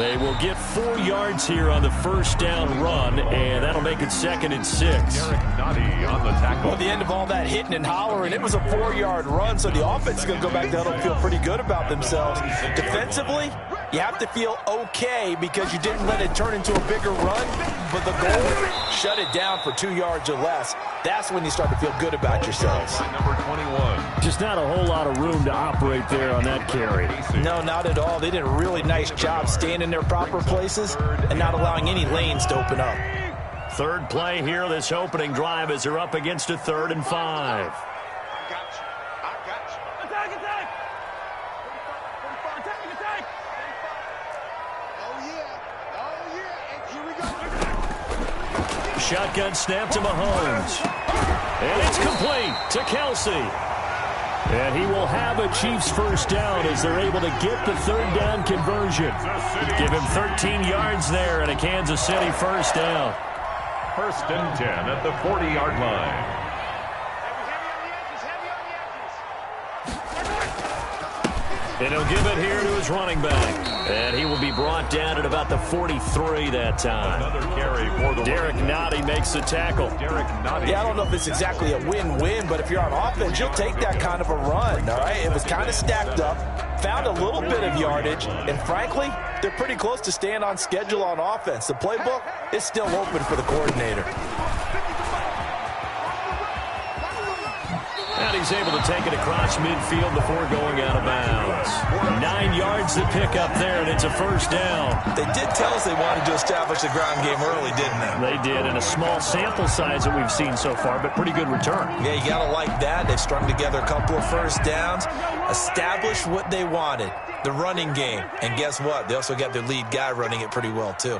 They will get 4 yards here on the first down run, and that'll make it 2nd and 6. On the tackle. Well, at the end of all that hitting and hollering, it was a 4-yard run, so the offense is going to go back down and feel pretty good about themselves. Defensively, you have to feel okay because you didn't let it turn into a bigger run, but the goal, shut it down for 2 yards or less. That's when you start to feel good about yourselves. Number 21. Just not a whole lot of room to operate there on that carry. No, not at all. They did a really nice job staying in their proper places and not allowing any lanes to open up. Third play here, this opening drive, as they're up against a 3rd and 5. Shotgun snap to Mahomes. And it's complete to Kelsey. And he will have a Chiefs first down as they're able to get the 3rd down conversion. Give him 13 yards there and a Kansas City first down. 1st and 10 at the 40-yard line. And he'll give it here to his running back. And he will be brought down at about the 43 that time. Another carry for the Derek Nottie makes the tackle. Yeah, I don't know if it's exactly a win-win, but if you're on offense, you'll take that kind of a run, all right? It was kind of stacked up, found a little bit of yardage, and frankly, they're pretty close to staying on schedule on offense. The playbook is still open for the coordinator. And he's able to take it across midfield before going out of bounds. 9 yards to pick up there, and it's a first down. They did tell us they wanted to establish the ground game early, didn't they? They did, in a small sample size that we've seen so far, but pretty good return. Yeah, you got to like that. They've strung together a couple of first downs, established what they wanted, the running game. And guess what? They also got their lead guy running it pretty well, too.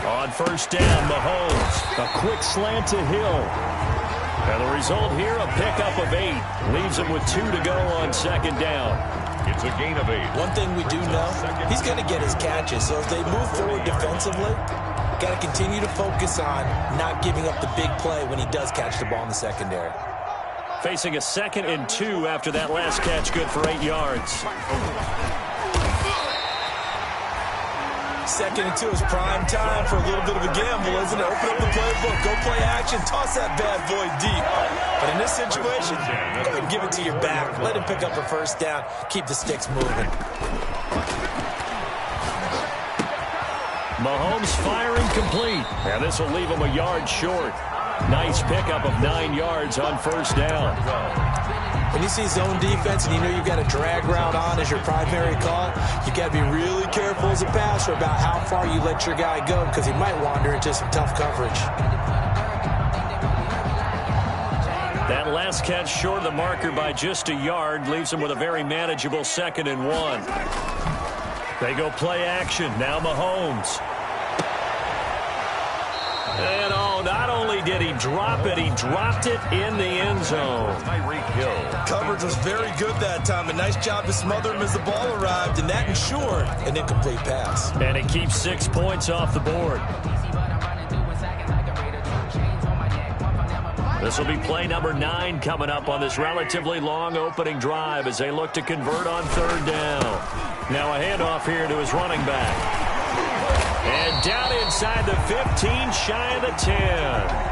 On first down, Mahomes. A quick slant to Hill. And the result here, a pickup of 8. Leaves him with 2 to go on 2nd down. It's a gain of 8. One thing we do know, he's going to get his catches. So as they move forward defensively, got to continue to focus on not giving up the big play when he does catch the ball in the secondary. Facing a 2nd and 2 after that last catch, good for 8 yards. 2nd and 2 is prime time for a little bit of a gamble, isn't it? Open up the playbook, go play action, toss that bad boy deep. But in this situation, go ahead and give it to your back. Let him pick up a first down. Keep the sticks moving. Mahomes firing complete. And this will leave him a yard short. Nice pickup of 9 yards on first down. When you see zone defense and you know you've got a drag route on as your primary call, you got to be really careful as a passer about how far you let your guy go because he might wander into some tough coverage. That last catch short of the marker by just a yard leaves him with a very manageable 2nd and 1. They go play action. Now Mahomes. And not only did he drop it, he dropped it in the end zone. Coverage was very good that time. A nice job to smother him as the ball arrived, and that ensured an incomplete pass. And it keeps 6 points off the board. This will be play number 9 coming up on this relatively long opening drive as they look to convert on 3rd down. Now a handoff here to his running back. And down inside the 15, shy of the 10.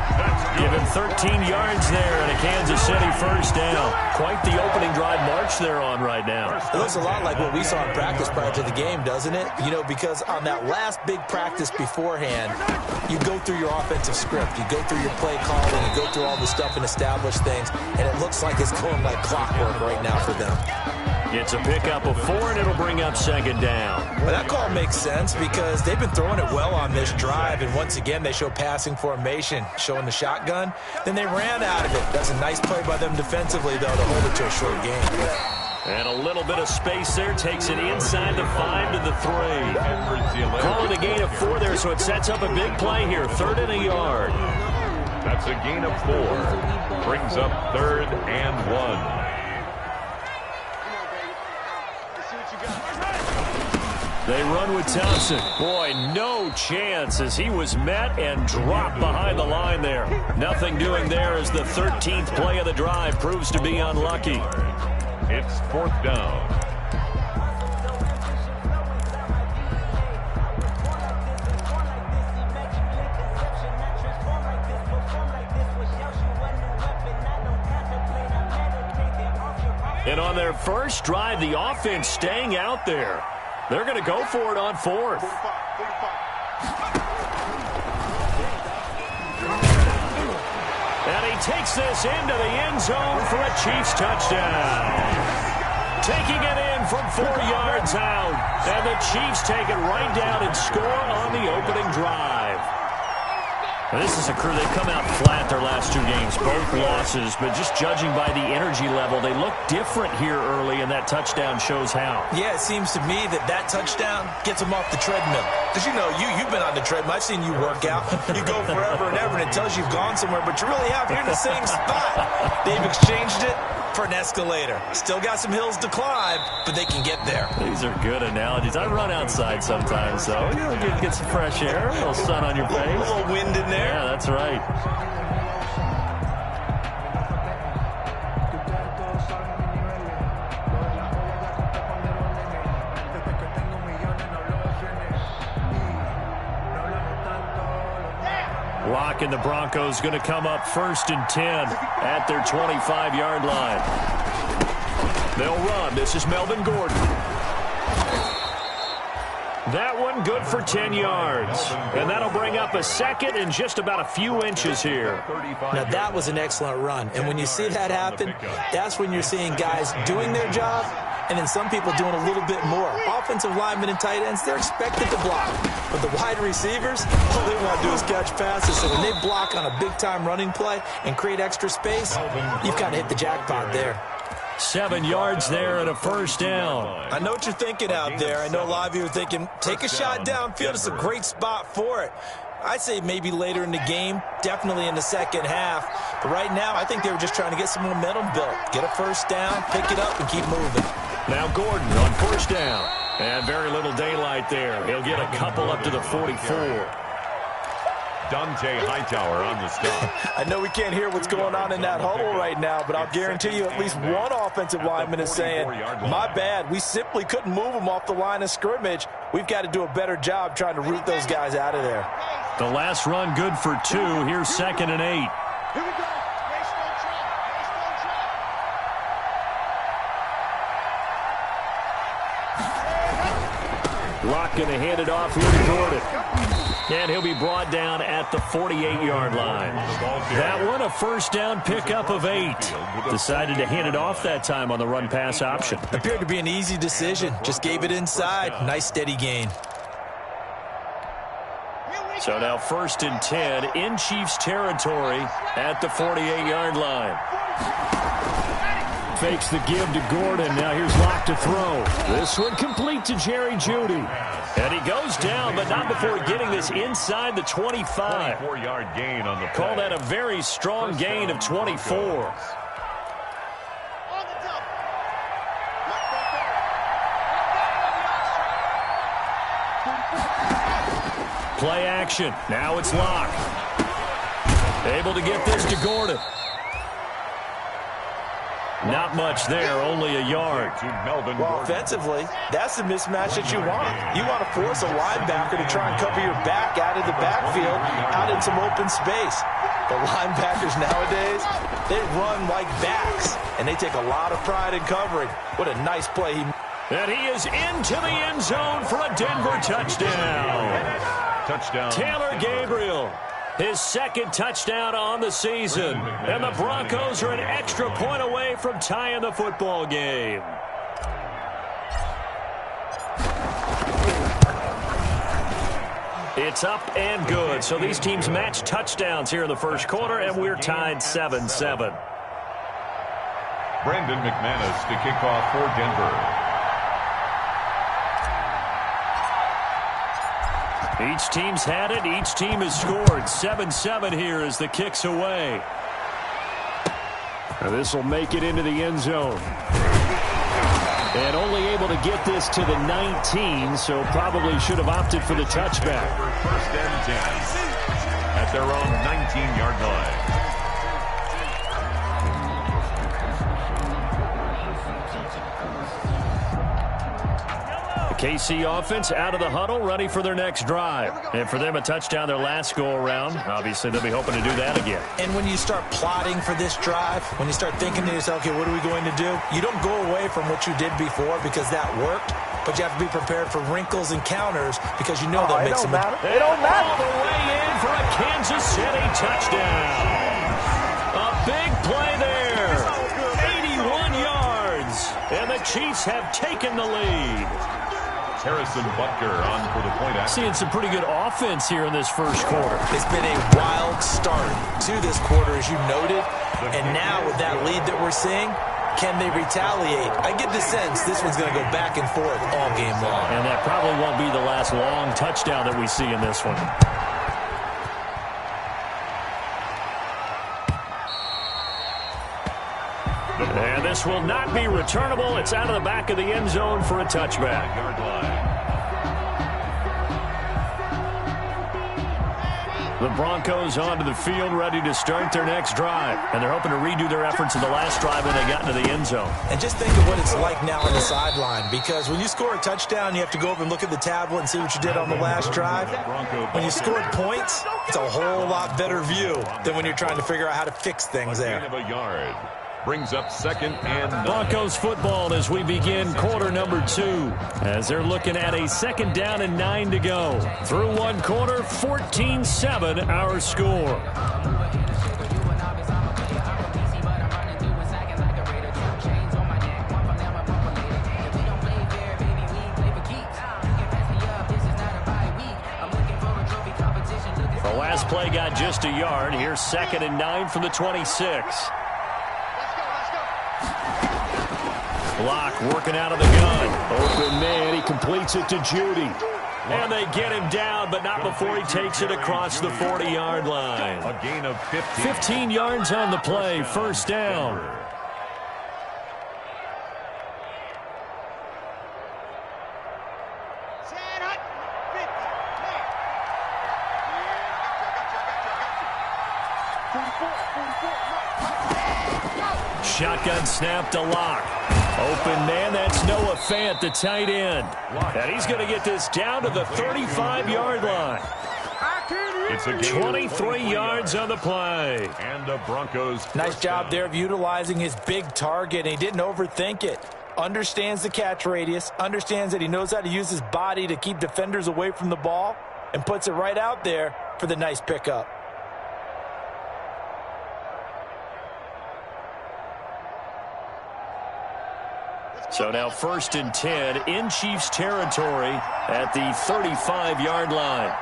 Give him 13 yards there and a Kansas City first down. Quite the opening drive march they're on right now. It looks a lot like what we saw in practice prior to the game, doesn't it? You know, because on that last big practice beforehand, you go through your offensive script. You go through your play calling. You go through all the stuff and establish things. And it looks like it's going like clockwork right now for them. It's a pickup of 4, and it'll bring up 2nd down. Well, that call makes sense because they've been throwing it well on this drive, and once again, they show passing formation, showing the shotgun. Then they ran out of it. That's a nice play by them defensively, though, to hold it to a short game. And a little bit of space there takes it inside the 5 to the 3. Calling a gain of 4 there, so it sets up a big play here. 3rd and a yard. That's a gain of 4. Brings up 3rd and 1. They run with Thompson. Boy, no chance as he was met and dropped behind the line there. Nothing doing there as the 13th play of the drive proves to be unlucky. It's 4th down. And on their first drive, the offense staying out there. They're going to go for it on 4th. And he takes this into the end zone for a Chiefs touchdown. Taking it in from 4 yards out. And the Chiefs take it right down and score on the opening drive. This is a crew, they've come out flat their last 2 games, both losses, but just judging by the energy level, they look different here early, and that touchdown shows how. Yeah, it seems to me that touchdown gets them off the treadmill. Because, you know, you've been on the treadmill. I've seen you work out. You go forever and ever, and it tells you you've gone somewhere, but you really have. You're in the same spot. They've exchanged it for an escalator. Still got some hills to climb, but they can get there. These are good analogies. I run outside sometimes, so you know, get some fresh air, a little sun on your face. A little wind in there. Yeah, that's right. Lock and the Broncos going to come up 1st and 10 at their 25-yard line. They'll run. This is Melvin Gordon. That one good for 10 yards. And that'll bring up a 2nd and just about a few inches here. Now, that was an excellent run. And when you see that happen, that's when you're seeing guys doing their job and then some people doing a little bit more. Offensive linemen and tight ends, they're expected to block. But the wide receivers, all they want to do is catch passes. So when they block on a big-time running play and create extra space, you've kind of hit the jackpot there. 7 yards there and a 1st down. I know what you're thinking out there. I know a lot of you are thinking, take a shot downfield. It's a great spot for it. I'd say maybe later in the game, definitely in the second half. But right now, I think they were just trying to get some momentum built. Get a 1st down, pick it up, and keep moving. Now Gordon on 1st down. And very little daylight there. He'll get a couple up to the 44. Dante Hightower on the stop. I know we can't hear what's going on in that huddle right now, but I'll guarantee you at least one offensive lineman is saying, my bad, we simply couldn't move them off the line of scrimmage. We've got to do a better job trying to root those guys out of there. The last run good for 2. Here's 2nd and 8. Here we go. Locke going to hand it off here to Gordon. And he'll be brought down at the 48-yard line. That one, a 1st down pickup of 8. Decided to hand it off that time on the run-pass option. Appeared to be an easy decision. Just gave it inside. Nice, steady gain. So now 1st and 10 in Chiefs territory at the 48-yard line. Fakes the give to Gordon. Now here's Locke to throw. This one complete to Jerry Jeudy. And he goes down, but not before getting this inside the 25. 24-yard gain on the play. Call that a very strong gain of 24. Play action. Now it's Locke. Able to get this to Gordon. Not much there, only a yard. Well, offensively, that's the mismatch that you want. You want to force a linebacker to try and cover your back out of the backfield, out in some open space. The linebackers nowadays, they run like backs, and they take a lot of pride in covering. What a nice play. And he is into the end zone for a Denver touchdown. Taylor Gabriel. His 2nd touchdown on the season. And the Broncos are an extra point away from tying the football game. It's up and good. So these teams match touchdowns here in the first quarter, and we're tied 7-7. Brandon McManus to kick off for Denver. Each team's had it. Each team has scored. 7-7 here as the kick's away. And this will make it into the end zone. And only able to get this to the 19, so probably should have opted for the touchback. 1st and 10 at their own 19-yard line. KC offense out of the huddle, ready for their next drive. And for them, a touchdown their last go-around. Obviously, they'll be hoping to do that again. And when you start plotting for this drive, when you start thinking to yourself, okay, what are we going to do? You don't go away from what you did before because that worked, but you have to be prepared for wrinkles and counters because you know they'll make some... It don't matter. All the way in for a Kansas City touchdown. A big play there. 81 yards. And the Chiefs have taken the lead. Harrison Butker on for the point. Seeing some pretty good offense here in this first quarter. It's been a wild start to this quarter, as you noted. And now with that lead that we're seeing, can they retaliate? I get the sense this one's going to go back and forth all game long. And that probably won't be the last long touchdown that we see in this one. And this will not be returnable. It's out of the back of the end zone for a touchback. The Broncos onto the field, ready to start their next drive. And they're hoping to redo their efforts in the last drive when they got into the end zone. And just think of what it's like now on the sideline, because when you score a touchdown, you have to go over and look at the tablet and see what you did on the last drive. When you scored points, it's a whole lot better view than when you're trying to figure out how to fix things there. Brings up 2nd and 9. Broncos football as we begin quarter number 2. As they're looking at a 2nd down and 9 to go. Through one quarter, 14-7 our score. The last play got just a yard. Here's 2nd and 9 from the 26. Block working out of the gun. Open man, he completes it to Judy. And they get him down, but not before he takes it across the 40-yard line. A gain of 15. 15 yards on the play, first down. Shotgun snap to Locke. Open man, that's Noah Fant, the tight end. And he's going to get this down to the 35-yard line. It's a 23 yards on the play. And the Broncos. Nice job there of utilizing his big target. He didn't overthink it. Understands the catch radius. Understands that he knows how to use his body to keep defenders away from the ball. And puts it right out there for the nice pickup. So now 1st and 10 in Chiefs territory at the 35-yard line.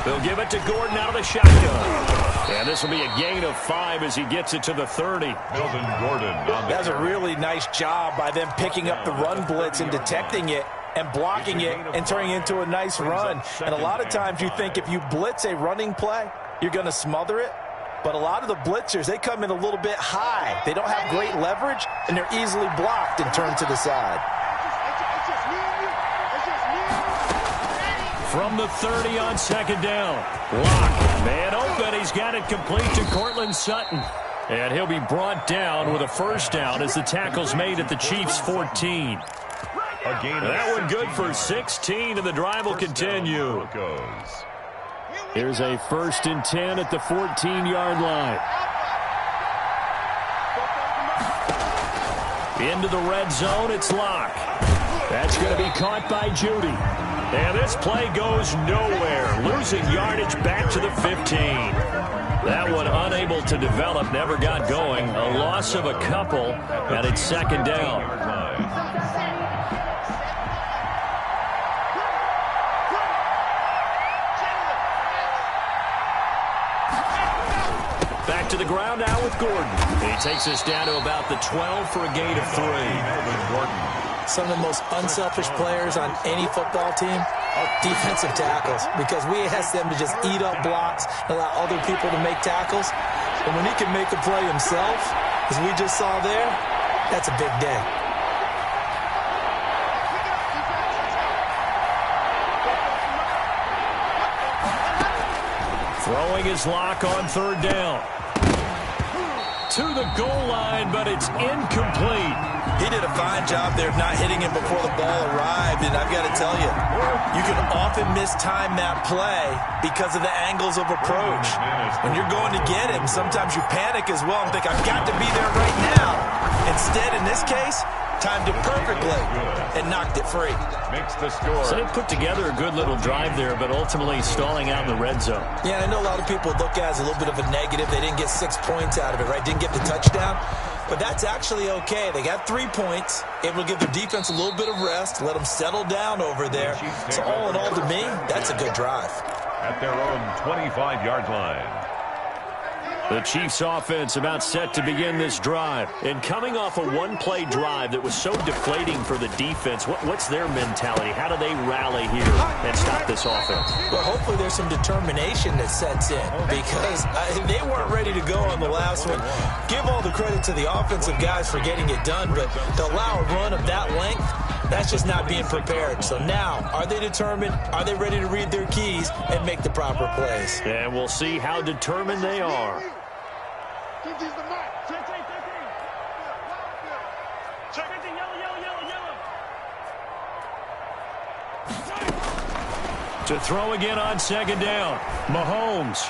They'll give it to Gordon out of the shotgun. And this will be a gain of 5 as he gets it to the 30. Melvin Gordon. That's a really nice job by them picking up the run blitz and detecting it and blocking it and turning it into a nice run. And a lot of times you think if you blitz a running play, you're going to smother it. But a lot of the blitzers, they come in a little bit high. They don't have great leverage, and they're easily blocked and turned to the side. From the 30 on 2nd down. Locke, man open. He's got it complete to Cortland Sutton. And he'll be brought down with a first down as the tackle's made at the Chiefs' 14. That one good for 16, and the drive will continue. Here's a 1st and 10 at the 14-yard line. Into the red zone, it's Locke. That's going to be caught by Judy. And this play goes nowhere. Losing yardage back to the 15. That one unable to develop, never got going. A loss of a couple, and it's 2nd down. Back to the ground now with Gordon. He takes us down to about the 12 for a gain of 3. Some of the most unselfish players on any football team are defensive tackles, because we ask them to just eat up blocks and allow other people to make tackles. But when he can make a play himself, as we just saw there, that's a big day. Throwing his Locke on 3rd down. to the goal line, but it's incomplete. He did a fine job there of not hitting him before the ball arrived, and I've got to tell you, you can often mistime that play because of the angles of approach. When you're going to get him, sometimes you panic as well and think, I've got to be there right now. Instead, in this case, timed it perfectly and knocked it free. Makes the score. So they put together a good little drive there, but ultimately stalling out in the red zone. Yeah, I know a lot of people look at it as a little bit of a negative. They didn't get 6 points out of it, right? Didn't get the touchdown. But that's actually okay. They got 3 points, able to give their defense a little bit of rest, let them settle down over there. So all in all, to me, that's a good drive. At their own 25-yard line. The Chiefs offense about set to begin this drive. And coming off a one-play drive that was so deflating for the defense, what's their mentality? How do they rally here and stop this offense? Well, hopefully there's some determination that sets in because they weren't ready to go on the last one. Give all the credit to the offensive guys for getting it done, but to allow a run of that length, that's just not being prepared. So now, are they determined? Are they ready to read their keys and make the proper plays? And we'll see how determined they are. To throw again on second down. Mahomes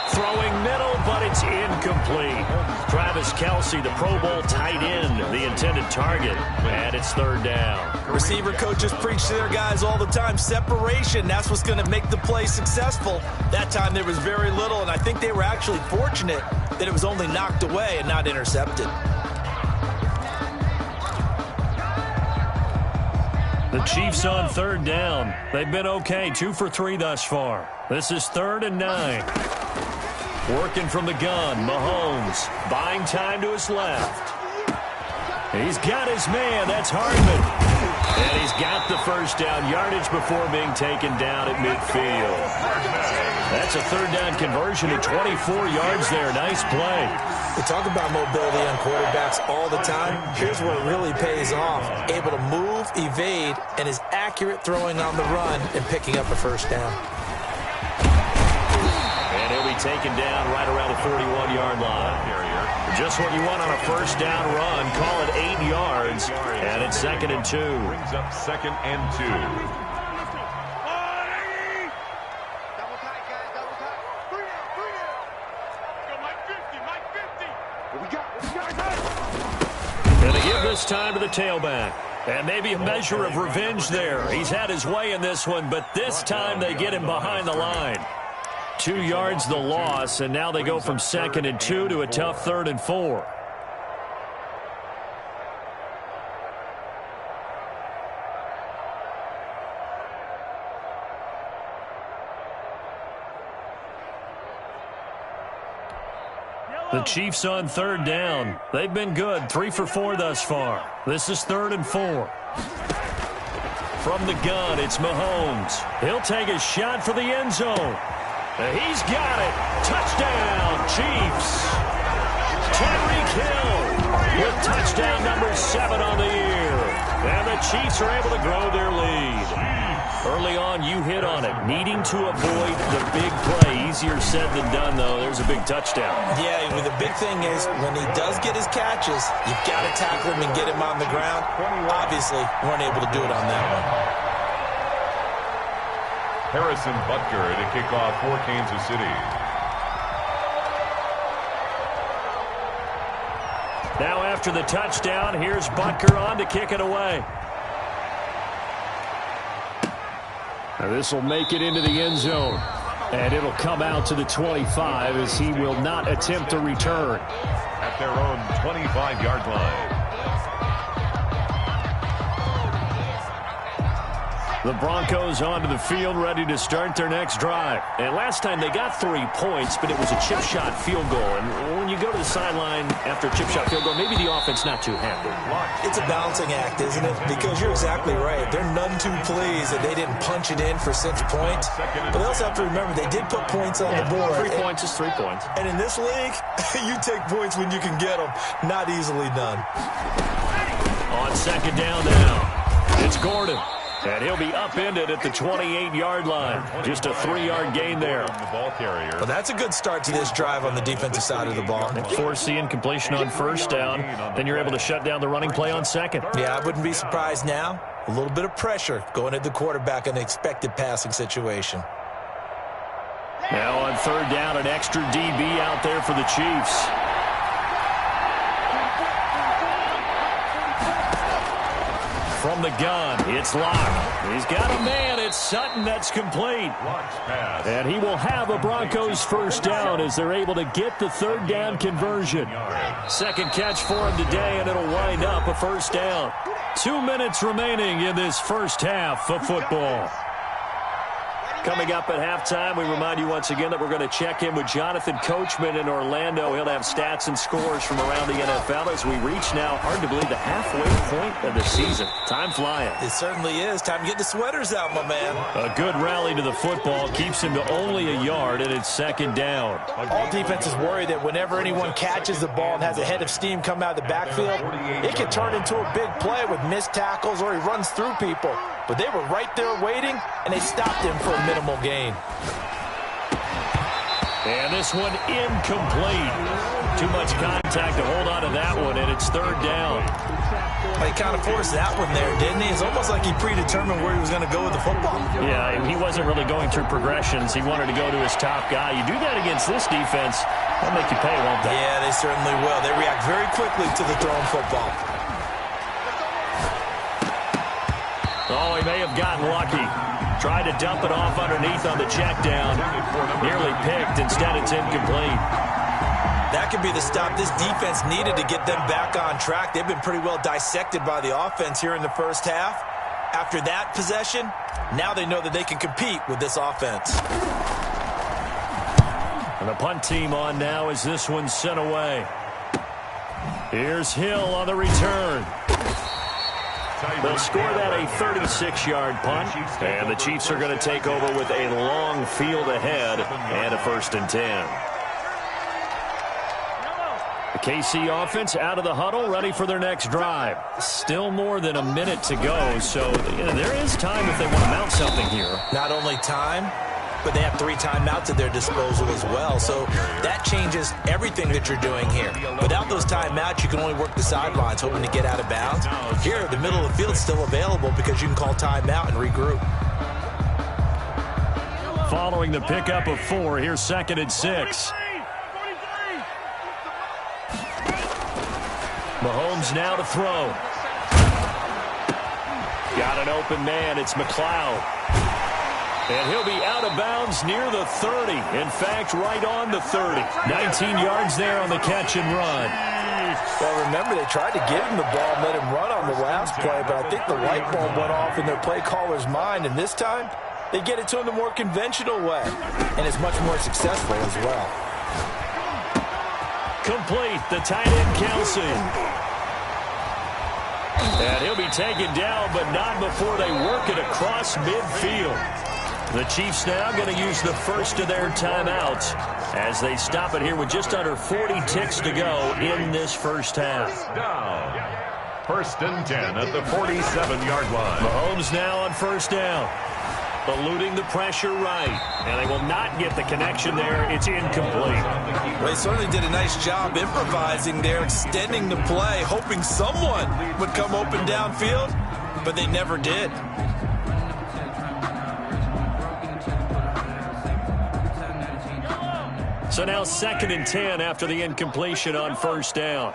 throwing middle, but it's incomplete. Travis Kelce, the Pro Bowl tight end, the intended target, and it's third down. Receiver coaches preach to their guys all the time. Separation, that's what's going to make the play successful. That time there was very little, and I think they were actually fortunate that it was only knocked away and not intercepted. The Chiefs on third down. They've been okay, 2 for 3 thus far. This is 3rd and 9. Working from the gun, Mahomes buying time to his left. He's got his man, that's Hardman. And he's got the first down yardage before being taken down at midfield. That's a third down conversion at 24 yards there. Nice play. We talk about mobility on quarterbacks all the time. Here's where it really pays off. Able to move, evade, and is accurate throwing on the run and picking up a first down. And he'll be taken down right around the 41-yard line. Just what you want on a first down run. Call it 8 yards. And it's 2nd and 2. Brings up 2nd and 2. And they give this time to the tailback. And maybe a measure of revenge there. He's had his way in this one, but this time they get him behind the line. 2 yards the loss, and now they go from 2nd and 2 to a tough 3rd and 4. The Chiefs on third down. They've been good, 3 for 4 thus far. This is 3rd and 4. From the gun, it's Mahomes. He'll take a shot for the end zone. He's got it. Touchdown, Chiefs. Tyreek Hill with touchdown number 7 on the year. And the Chiefs are able to grow their lead. Early on, you hit on it. Needing to avoid the big play. Easier said than done, though. There's a big touchdown. Yeah, the big thing is when he does get his catches, you've got to tackle him and get him on the ground. Obviously, weren't able to do it on that one. Harrison Butker to kick off for Kansas City. Now after the touchdown, here's Butker on to kick it away. Now this will make it into the end zone. And it'll come out to the 25 as he will not attempt to return. At their own 25-yard line. The Broncos onto the field, ready to start their next drive. And last time they got 3 points, but it was a chip shot field goal. And when you go to the sideline after a chip shot field goal, maybe the offense not too happy. It's a balancing act, isn't it? Because you're exactly right. They're none too pleased that they didn't punch it in for 6 points. But they also have to remember they did put points on the board. 3 points is 3 points. And in this league, you take points when you can get them. Not easily done. On second down now, it's Gordon. And he'll be upended at the 28-yard line. Just a 3-yard gain there. Well, that's a good start to this drive on the defensive side of the ball. Force the incompletion on first down. Then you're able to shut down the running play on second. Yeah, I wouldn't be surprised now. A little bit of pressure going at the quarterback in an expected passing situation. Now on third down, an extra DB out there for the Chiefs. From the gun, it's Locke. He's got a man. It's Sutton. That's complete. And he will have a Broncos first down as they're able to get the third down conversion. Second catch for him today, and it'll wind up a first down. 2 minutes remaining in this first half of football. Coming up at halftime, we remind you once again that we're going to check in with Jonathan Coachman in Orlando. He'll have stats and scores from around the NFL as we reach now, hard to believe, the halfway point of the season. Time flying. It certainly is. Time to get the sweaters out, my man. A good rally to the football keeps him to only a yard, and it's second down. All defenses worry that whenever anyone catches the ball and has a head of steam come out of the backfield, it can turn into a big play with missed tackles or he runs through people. But they were right there waiting, and they stopped him for a minimal gain. And this one incomplete. Too much contact to hold on to that one, and it's third down. He kind of forced that one there, didn't he? It's almost like he predetermined where he was going to go with the football. Yeah, he wasn't really going through progressions. He wanted to go to his top guy. You do that against this defense, they'll make you pay, won't they? Yeah, they certainly will. They react very quickly to the thrown football. Oh, he may have gotten lucky. Tried to dump it off underneath on the check down. Nearly picked. Instead, it's incomplete. That could be the stop this defense needed to get them back on track. They've been pretty well dissected by the offense here in the first half. After that possession, now they know that they can compete with this offense. And the punt team on now as this one's sent away. Here's Hill on the return. They'll score that a 36-yard punt, and the Chiefs are going to take over with a long field ahead and a 1st and 10. The KC offense out of the huddle, ready for their next drive. Still more than a minute to go, so there is time if they want to mount something here. Not only time, but they have 3 timeouts at their disposal as well. So that changes everything that you're doing here. Without those timeouts, you can only work the sidelines, hoping to get out of bounds. Here, the middle of the field is still available because you can call timeout and regroup. Following the pickup of 4, here's 2nd and 6. Mahomes now to throw. Got an open man. It's McLeod. And he'll be out of bounds near the 30. In fact, right on the 30. 19 yards there on the catch and run. Well, remember, they tried to give him the ball and let him run on the last play, but I think the light bulb went off in their play caller's mind, and this time they get it to him the more conventional way, and it's much more successful as well. Complete, the tight end Kelsey. And he'll be taken down, but not before they work it across midfield. The Chiefs now going to use the first of their timeouts as they stop it here with just under 40 ticks to go in this first half. Down. 1st and 10 at the 47-yard line. Mahomes now on first down. Eluding the pressure right. And they will not get the connection there. It's incomplete. Well, they certainly did a nice job improvising there, extending the play, hoping someone would come open downfield, but they never did. So now 2nd and 10 after the incompletion on first down.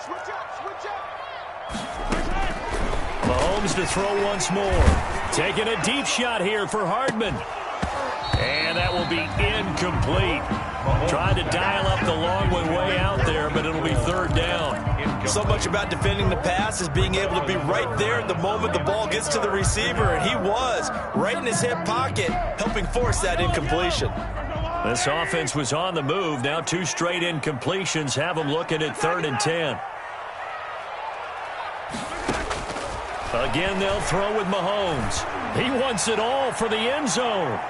Mahomes to throw once more. Taking a deep shot here for Hardman. And that will be incomplete. Trying to dial up the long one way out there, but it'll be 3rd down. So much about defending the pass is being able to be right there at the moment the ball gets to the receiver, and he was right in his hip pocket, helping force that incompletion. This offense was on the move. Now 2 straight incompletions have them looking at 3rd and 10. Again, they'll throw with Mahomes. He wants it all for the end zone.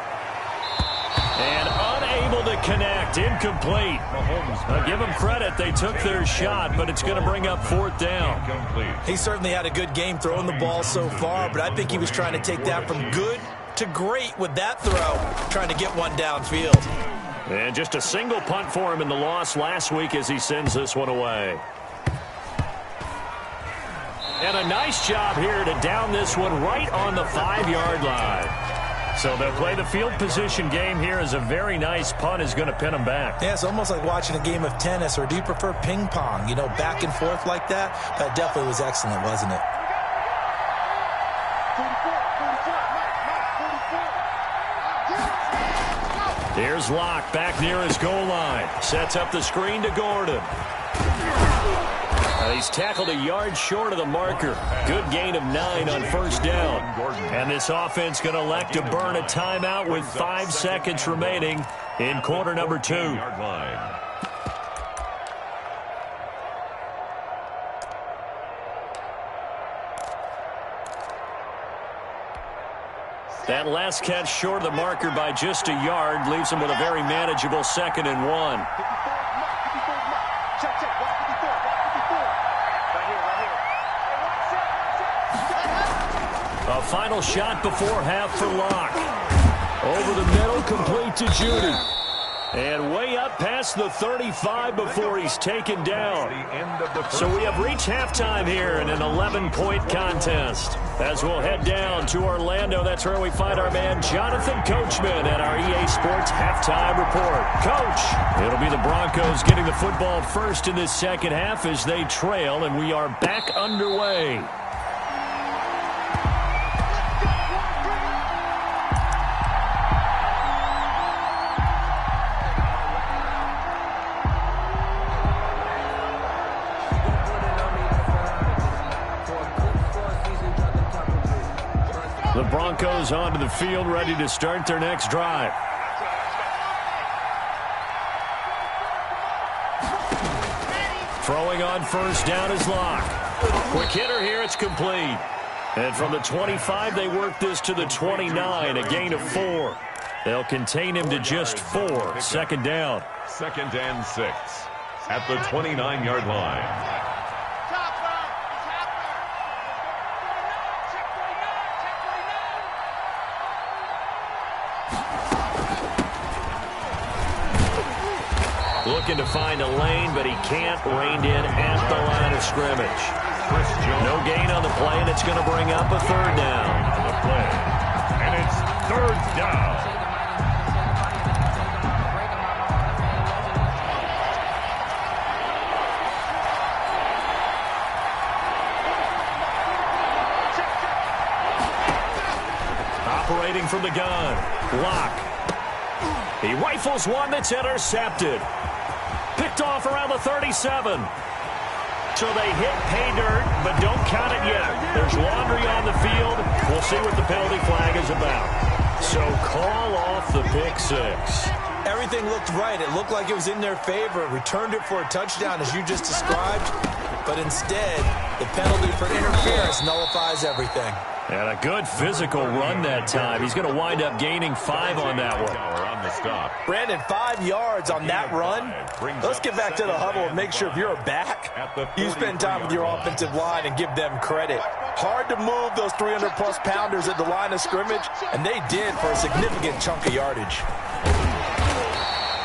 And Unable to connect. Incomplete. I'll give them credit. They took their shot, but it's going to bring up 4th down. He certainly had a good game throwing the ball so far, but I think he was trying to take that from good to great with that throw, trying to get one downfield. And just a single punt for him in the loss last week as he sends this one away. And a nice job here to down this one right on the 5-yard line. So they'll play the field position game here as a very nice punt is going to pin them back. Yeah, it's almost like watching a game of tennis, or do you prefer ping pong? You know, back and forth like that? That definitely was excellent, wasn't it? Here's Locke back near his goal line. Sets up the screen to Gordon. He's tackled a yard short of the marker. Good gain of 9 on 1st down. And this offense going to elect to burn a timeout with 5 seconds remaining in quarter number 2. That last catch short of the marker by just a yard leaves him with a very manageable 2nd and 1. A final shot before half for Locke. Over the middle, complete to Judy. And way up past the 35 before he's taken down. So we have reached halftime here in an 11-point contest. As we'll head down to Orlando, that's where we find our man Jonathan Coachman at our EA Sports Halftime Report. Coach, it'll be the Broncos getting the football first in this second half as they trail, and we are back underway. The Broncos onto the field, ready to start their next drive. Throwing on 1st down is Locke. Quick hitter here, it's complete. And from the 25, they work this to the 29, a gain of 4. They'll contain him to just 4. 2nd down. 2nd and 6 at the 29-yard line. Looking to find a lane, but he can't. Reined in at the line of scrimmage. No gain on the play, and it's going to bring up a 3rd down. On the play, and it's 3rd down. Operating from the gun, Locke. He rifles one that's intercepted. Picked off around the 37. So they hit pay dirt, but don't count it yet. There's laundry on the field. We'll see what the penalty flag is about. So call off the pick 6. Everything looked right. It looked like it was in their favor. Returned it for a touchdown, as you just described. But instead, the penalty for interference nullifies everything. And a good physical run that time. He's going to wind up gaining 5 on that one. Brandon, 5 yards on that run. Let's get back to the huddle and make sure if you're a back, you spend time with your offensive line and give them credit. Hard to move those 300-plus pounders at the line of scrimmage, and they did for a significant chunk of yardage.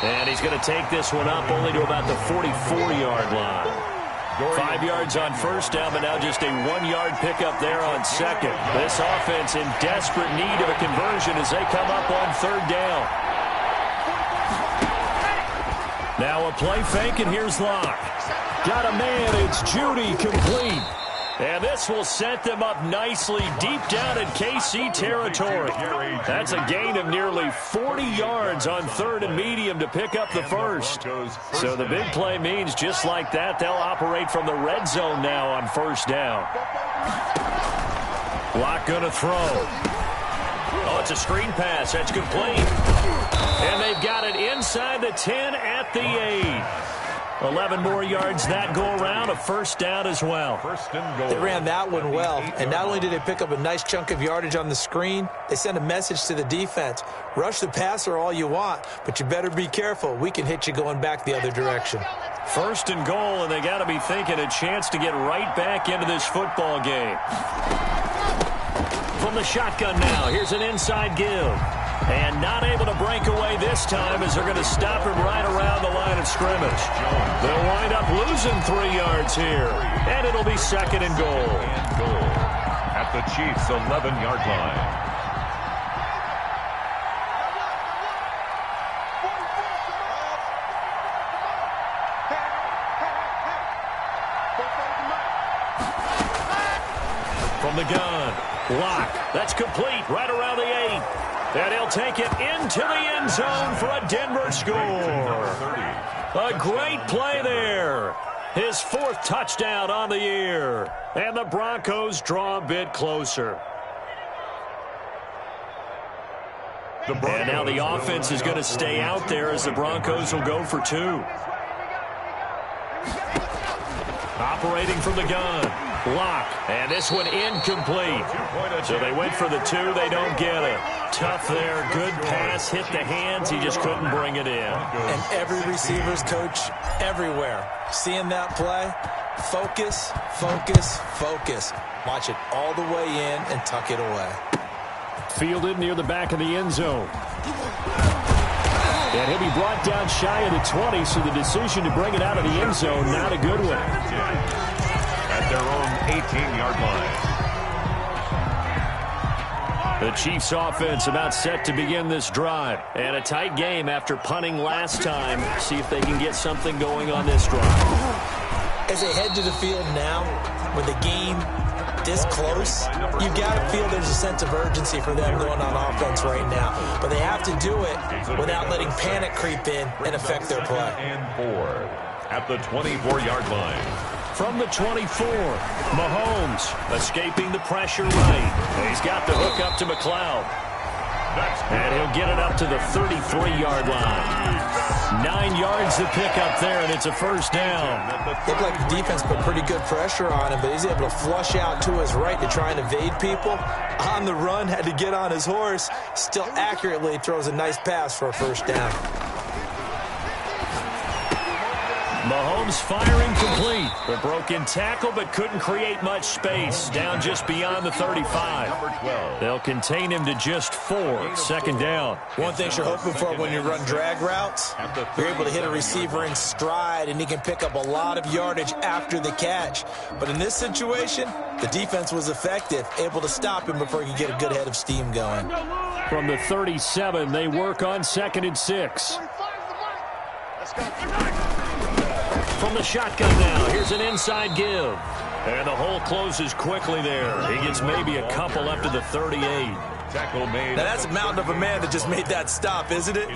And he's going to take this one up only to about the 44-yard line. 5 yards on 1st down, but now just a 1-yard pickup there on 2nd. This offense in desperate need of a conversion as they come up on 3rd down. Now a play fake, and here's Locke. Got a man, it's Judy, complete. And this will set them up nicely deep down in KC territory. That's a gain of nearly 40 yards on 3rd and medium to pick up the 1st. So the big play means just like that, they'll operate from the red zone now on 1st down. Locke going to throw. Oh, it's a screen pass. That's complete. And they've got it inside the 10 at the 8. 11 more yards that go around, a first down as well. First and goal. They ran that one well, and not only did they pick up a nice chunk of yardage on the screen, they sent a message to the defense. Rush the passer all you want, but you better be careful. We can hit you going back the other direction. First and goal, and they got to be thinking a chance to get right back into this football game. From the shotgun now, here's an inside give. And not able to break away this time as they're going to stop him right around the line of scrimmage. They'll wind up losing 3 yards here. And it'll be second and goal. At the Chiefs' 11-yard line. From the gun, Locke. That's complete right around the 8. And he'll take it into the end zone for a Denver score. A great play there. His 4th touchdown on the year. And the Broncos draw a bit closer. And now the offense is going to stay out there as the Broncos will go for 2. Operating from the gun, Locke. And this one incomplete. So they went for the 2. They don't get it. Tough there. Good pass. Hit the hands. He just couldn't bring it in. And every receiver's coach everywhere. Seeing that play, focus, focus, focus. Watch it all the way in and tuck it away. Fielded near the back of the end zone. And he'll be brought down shy of the 20, so the decision to bring it out of the end zone, not a good one. At their own 18-yard line. The Chiefs offense about set to begin this drive. And a tight game after punting last time. See if they can get something going on this drive. As they head to the field now, with the game this close, you got to feel there's a sense of urgency for them going on offense right now. But they have to do it without letting panic creep in and affect their play. And 4 at the 24-yard line. From the 24, Mahomes escaping the pressure right. He's got the hook up to McLeod. And he'll get it up to the 33-yard line. 9 yards to pick up there, and it's a first down. Looked like the defense put pretty good pressure on him, but he's able to flush out to his right to try and evade people. On the run, had to get on his horse. Still accurately throws a nice pass for a first down. Mahomes firing complete. The broken tackle, but couldn't create much space. Down just beyond the 35. They'll contain him to just 4. Second down. One thing you're hoping for when you run drag routes, you're able to hit a receiver in stride, and he can pick up a lot of yardage after the catch. But in this situation, the defense was effective, able to stop him before he could get a good head of steam going. From the 37, they work on 2nd and 6. From the shotgun now, here's an inside give. And the hole closes quickly there. He gets maybe a couple up to the 38. Tackle made. Now that's a mountain of a man that just made that stop, isn't it?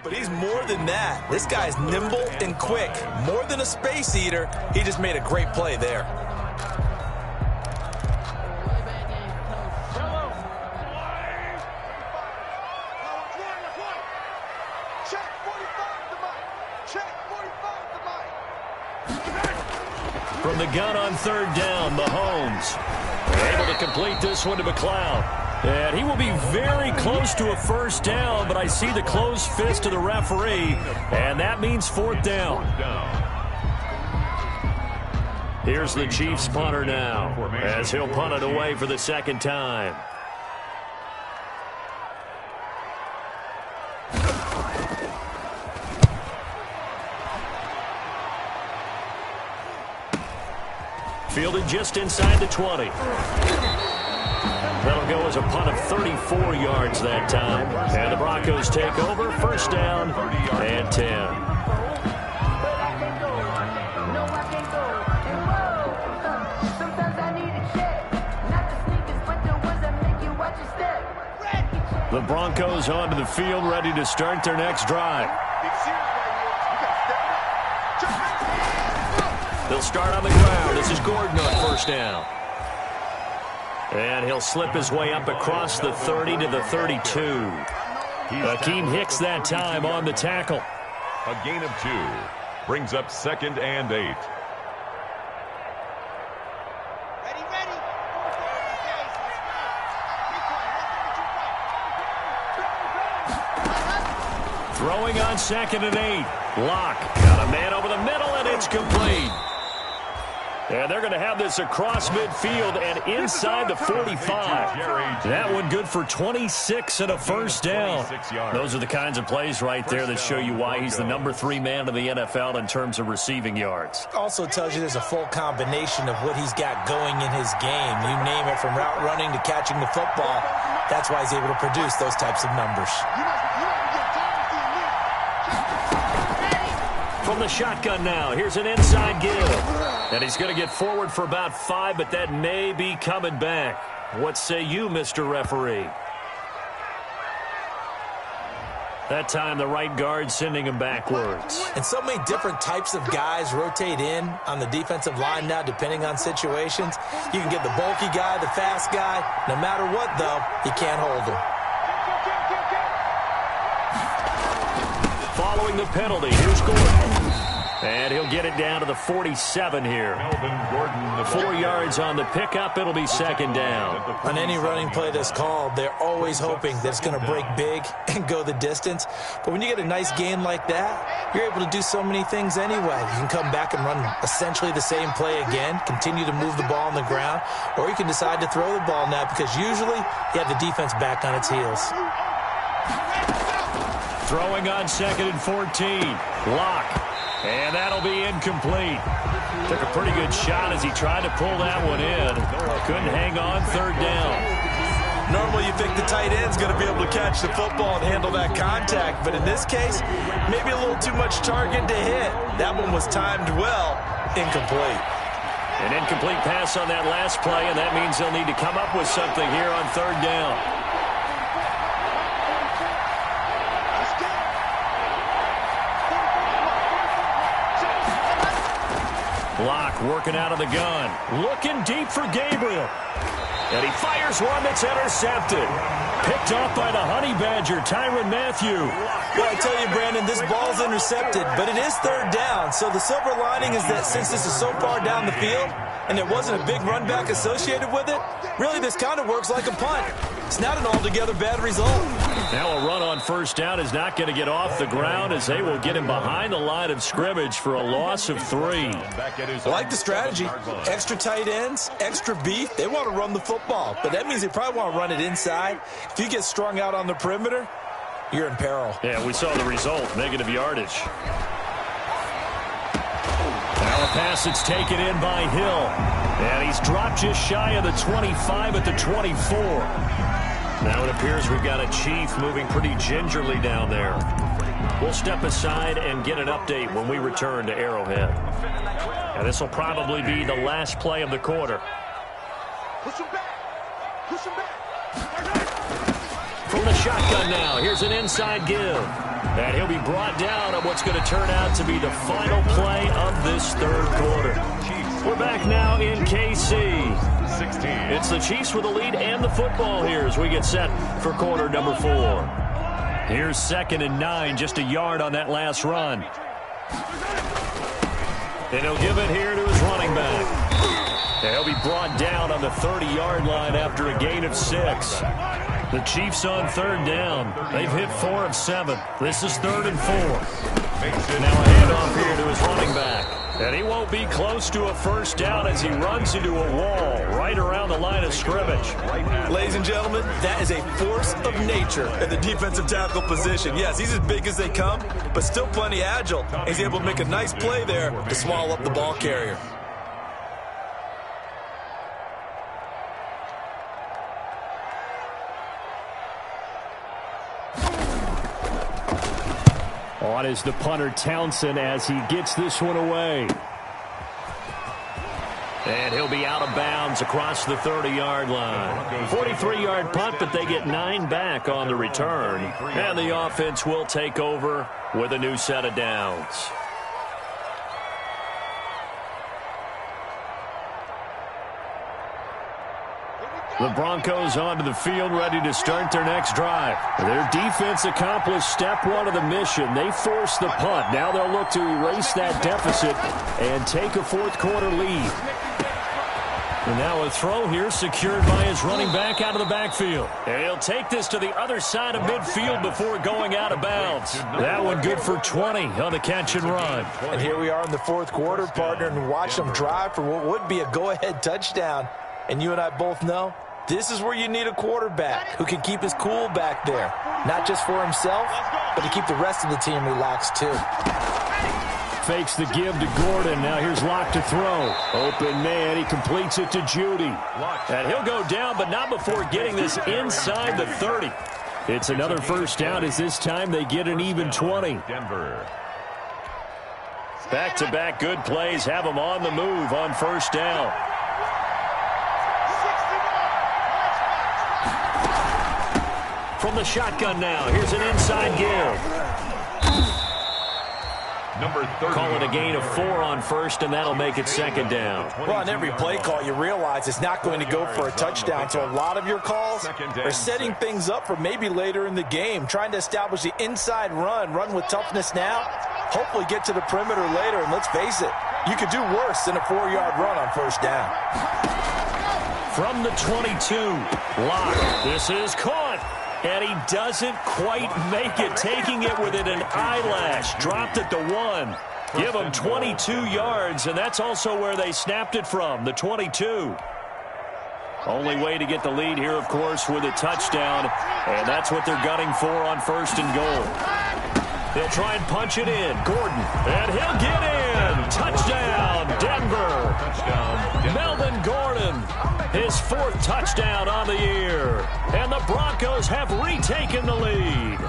But he's more than that. This guy's nimble and quick. More than a space eater, he just made a great play there. From the gun on 3rd down, Mahomes able to complete this one to McLeod. And he will be very close to a first down, but I see the closed fist of the referee, and that means 4th down. Here's the Chiefs punter now, as he'll punt it away for the 2nd time. Fielded just inside the 20. That'll That'll go as a punt of 34 yards that time. And the Broncos take over, first down and 10. The Broncos onto the field, ready to start their next drive. They'll start on the ground. This is Gordon on first down. And he'll slip his way up across the 30 to the 32. Akeem Hicks that time on the tackle. A gain of 2. Brings up 2nd and 8. Throwing on 2nd and 8. Locke got a man over the middle, and it's complete. And they're going to have this across midfield and inside the 45. That one good for 26 and a first down. Those are the kinds of plays right there that show you why he's the number 3 man in the NFL in terms of receiving yards. Also tells you there's a full combination of what he's got going in his game. You name it, from route running to catching the football. That's why he's able to produce those types of numbers. From the shotgun now, here's an inside give. And he's going to get forward for about 5, but that may be coming back. What say you, Mr. Referee? That time, the right guard sending him backwards. And so many different types of guys rotate in on the defensive line now, depending on situations. You can get the bulky guy, the fast guy. No matter what, though, you can't hold him. Following the penalty, here's Gordon. And he'll get it down to the 47 here. 4 yards on the pickup. It'll be 2nd down. On any running play that's called, they're always hoping that it's going to break big and go the distance. But when you get a nice gain like that, you're able to do so many things anyway. You can come back and run essentially the same play again, continue to move the ball on the ground, or you can decide to throw the ball now because usually you have the defense back on its heels. Throwing on 2nd and 14. Locke. And that'll be incomplete. Took a pretty good shot as he tried to pull that one in. Couldn't hang on, 3rd down. Normally you think the tight end's going to be able to catch the football and handle that contact. But in this case, maybe a little too much target to hit. That one was timed well. Incomplete. An incomplete pass on that last play, and that means they'll need to come up with something here on 3rd down. Locke working out of the gun. Looking deep for Gabriel. And he fires one that's intercepted. Picked off by the Honey Badger, Tyrann Mathieu. Well, I tell you, Brandon, this ball's intercepted, but it is 3rd down. So the silver lining is that since this is so far down the field and there wasn't a big run back associated with it, really this kind of works like a punt. It's not an altogether bad result. Now a run on 1st down is not going to get off the ground as they will get him behind the line of scrimmage for a loss of 3. I like the strategy. Extra tight ends, extra beef. They want to run the football, but that means they probably want to run it inside. If you get strung out on the perimeter, you're in peril. Yeah, we saw the result, negative yardage. Now a pass that's taken in by Hill. And he's dropped just shy of the 25 at the 24. Now it appears we've got a Chief moving pretty gingerly down there. We'll step aside and get an update when we return to Arrowhead. And this will probably be the last play of the quarter. From the shotgun now, here's an inside give. And he'll be brought down on what's going to turn out to be the final play of this 3rd quarter. We're back now in KC. 16. It's the Chiefs with the lead and the football here as we get set for quarter number 4. Here's 2nd and 9, just a yard on that last run. And he'll give it here to his running back. And he'll be brought down on the 30-yard line after a gain of 6. The Chiefs on 3rd down. They've hit 4 of 7. This is 3rd and 4. Now a handoff here to his running back. And he won't be close to a 1st down as he runs into a wall right around the line of scrimmage. Ladies and gentlemen, that is a force of nature at the defensive tackle position. Yes, he's as big as they come, but still plenty agile. He's able to make a nice play there to swallow up the ball carrier. On is the punter Townsend as he gets this one away. And he'll be out of bounds across the 30-yard line. 43-yard punt, but they get 9 back on the return. And the offense will take over with a new set of downs. The Broncos onto the field, ready to start their next drive. Their defense accomplished step 1 of the mission. They forced the punt. Now they'll look to erase that deficit and take a fourth-quarter lead. And now a throw here secured by his running back out of the backfield. And he'll take this to the other side of midfield before going out of bounds. That one good for 20 on the catch and run. And here we are in the fourth quarter, partner, and watch them drive for what would be a go-ahead touchdown. And you and I both know this is where you need a quarterback who can keep his cool back there. Not just for himself, but to keep the rest of the team relaxed too. Fakes the give to Gordon. Now here's Locke to throw. Open man. He completes it to Judy. And he'll go down, but not before getting this inside the 30. It's another first down as this time they get an even 20. Denver. Back-to-back good plays have them on the move on first down. From the shotgun now, here's an inside give. Number 30. Call it a gain of 4 on first, and that'll make it second down. Well, on every play call, you realize it's not going to go for a touchdown, so a lot of your calls are setting things up for maybe later in the game, trying to establish the inside run with toughness now, hopefully get to the perimeter later, and let's face it, you could do worse than a 4-yard run on first down. From the 22, Locke. This is caught. And he doesn't quite make it, taking it within an eyelash. Dropped at the 1. Give him 22 yards, and that's also where they snapped it from, the 22. Only way to get the lead here, of course, with a touchdown, and that's what they're gunning for on first and goal. They'll try and punch it in. Gordon, and he'll get in. Touchdown, Denver. Touchdown, Melvin Gordon, his 4th touchdown on the year. And the Broncos have retaken the lead.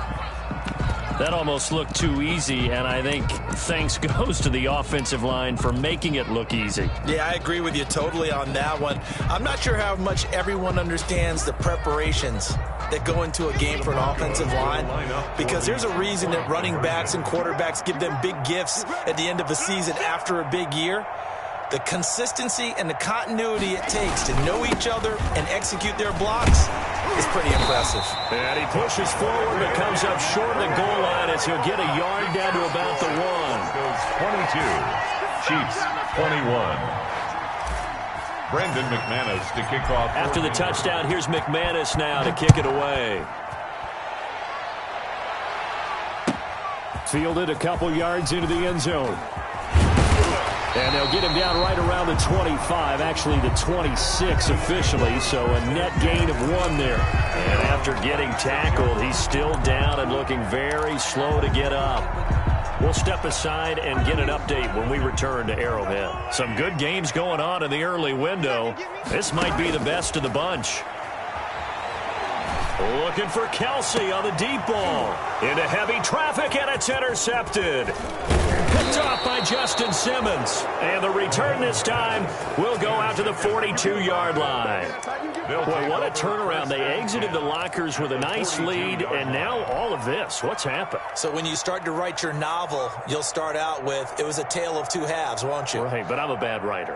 That almost looked too easy, and I think thanks goes to the offensive line for making it look easy. Yeah, I agree with you totally on that one. I'm not sure how much everyone understands the preparations that go into a game for an offensive line, because there's a reason that running backs and quarterbacks give them big gifts at the end of the season after a big year. The consistency and the continuity it takes to know each other and execute their blocks is pretty impressive. And he pushes forward but comes up short of the goal line as he'll get a yard down to about the 1. 22. Chiefs 21. Brendan McManus to kick off. After the touchdown, here's McManus now to kick it away. Fielded a couple yards into the end zone. And they'll get him down right around the 25, actually the 26 officially, so a net gain of 1 there. And after getting tackled, he's still down and looking very slow to get up. We'll step aside and get an update when we return to Arrowhead. Some good games going on in the early window. This might be the best of the bunch. Looking for Kelsey on the deep ball. Into heavy traffic, and it's intercepted. Picked off by Justin Simmons. And the return this time will go out to the 42-yard line. Boy, what a turnaround. They exited the lockers with a nice lead, and now all of this. What's happened? So when you start to write your novel, you'll start out with, it was a tale of 2 halves, won't you? Right, but I'm a bad writer.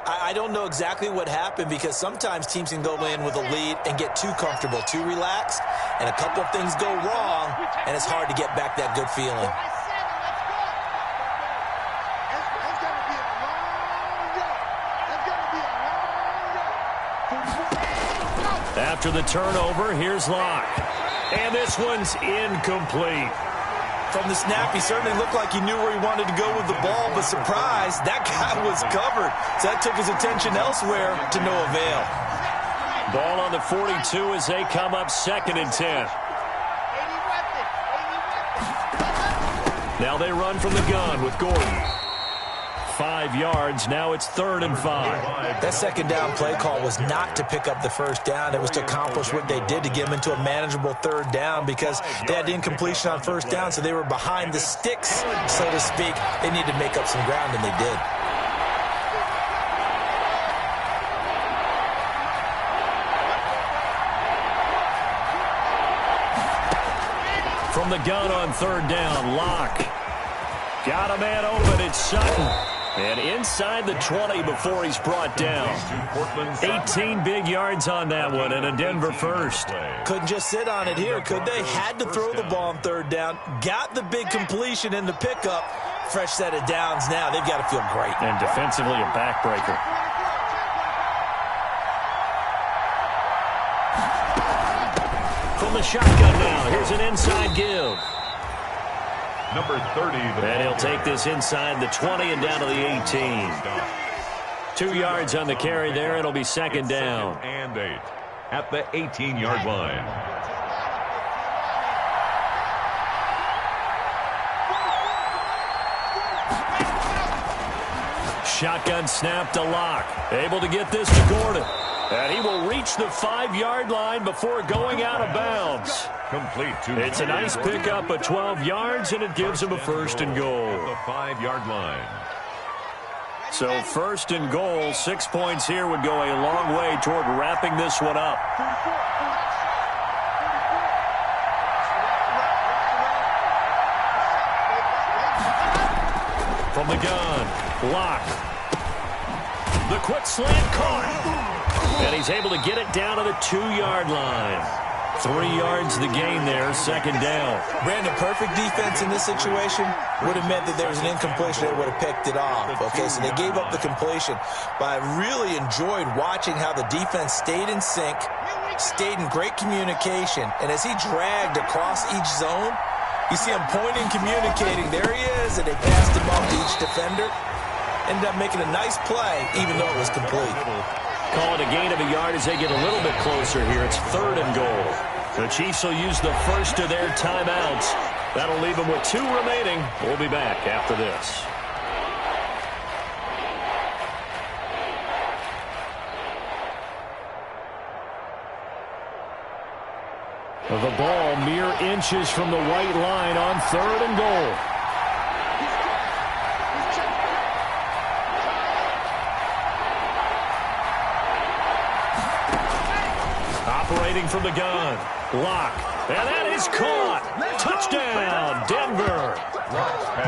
I don't know exactly what happened, because sometimes teams can go in with a lead and get too comfortable, too relaxed, and a couple of things go wrong, and it's hard to get back that good feeling. After the turnover, here's Locke. And this one's incomplete. From the snap, he certainly looked like he knew where he wanted to go with the ball, but surprise, that guy was covered. So that took his attention elsewhere to no avail. Ball on the 42 as they come up 2nd and 10. Now they run from the gun with Gordon. 5 yards. Now it's 3rd and 5. That second down play call was not to pick up the first down. It was to accomplish what they did to get them into a manageable 3rd down because they had incompletion on first down, so they were behind the sticks, so to speak. They needed to make up some ground, and they did. From the gun on 3rd down, Locke. Got a man open, it's Sutton. And inside the 20 before he's brought down. 18 big yards on that one, and a Denver first. Couldn't just sit on it here, could they? Had to throw the ball on 3rd down. Got the big completion in the pickup. Fresh set of downs now. They've got to feel great. And defensively, a backbreaker. From the shotgun now, here's an inside give. Number 30. And he'll take this inside the 20 and down to the 18. 2 yards on the carry there. It'll be 2nd down. And 8 at the 18-yard line. Shotgun snap to Locke. Able to get this to Gordon. And he will reach the 5-yard line before going out of bounds. Complete to It's a nice pickup of 12 yards, and it gives him a 1st and goal. The 5-yard line. So 1st and goal, 6 points here would go a long way toward wrapping this one up. From the gun, Locke. The quick slant caught. And he's able to get it down to the 2-yard line. 3 yards the gain there, 2nd down. Brandon, perfect defense in this situation would have meant that there was an incompletion that would have picked it off. Okay, so they gave up the completion. But I really enjoyed watching how the defense stayed in sync, stayed in great communication. And as he dragged across each zone, you see him pointing, communicating. There he is, and they passed him off to each defender. Ended up making a nice play, even though it was complete. Call it a gain of a yard as they get a little bit closer here. It's 3rd and goal. The Chiefs will use the first of their timeouts. That'll leave them with 2 remaining. We'll be back after this. The ball mere inches from the white line on 3rd and goal. Operating from the gun, Locke, and that is caught. Touchdown, Denver.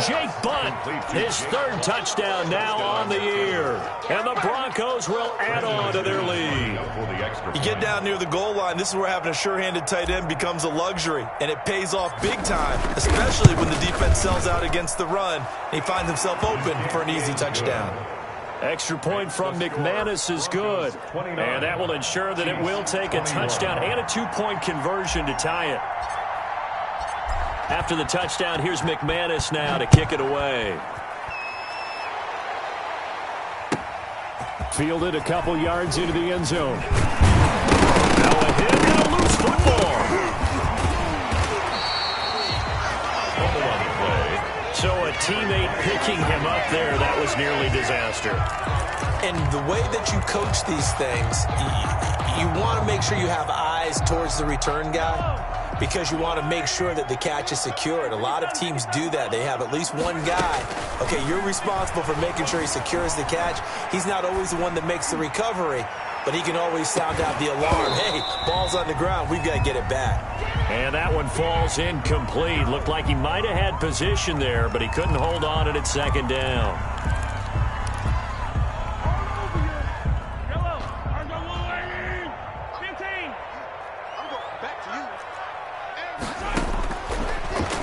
Jake Butt, his 3rd touchdown now on the year. And the Broncos will add on to their lead. You get down near the goal line, this is where having a sure-handed tight end becomes a luxury, and it pays off big time, especially when the defense sells out against the run. He finds himself open for an easy touchdown. Extra point from McManus is good. And that will ensure that it will take a touchdown and a 2-point conversion to tie it. After the touchdown, here's McManus now to kick it away. Fielded a couple yards into the end zone. Now a hit and a loose football. So a teammate picking him up there, that was nearly disaster. And the way that you coach these things, you want to make sure you have eyes towards the return guy because you want to make sure that the catch is secured. A lot of teams do that. They have at least one guy. Okay, you're responsible for making sure he secures the catch. He's not always the one that makes the recovery, but he can always sound out the alarm. Hey, ball's on the ground. We've got to get it back. And that one falls incomplete. Looked like he might have had position there, but he couldn't hold on it at 2nd down.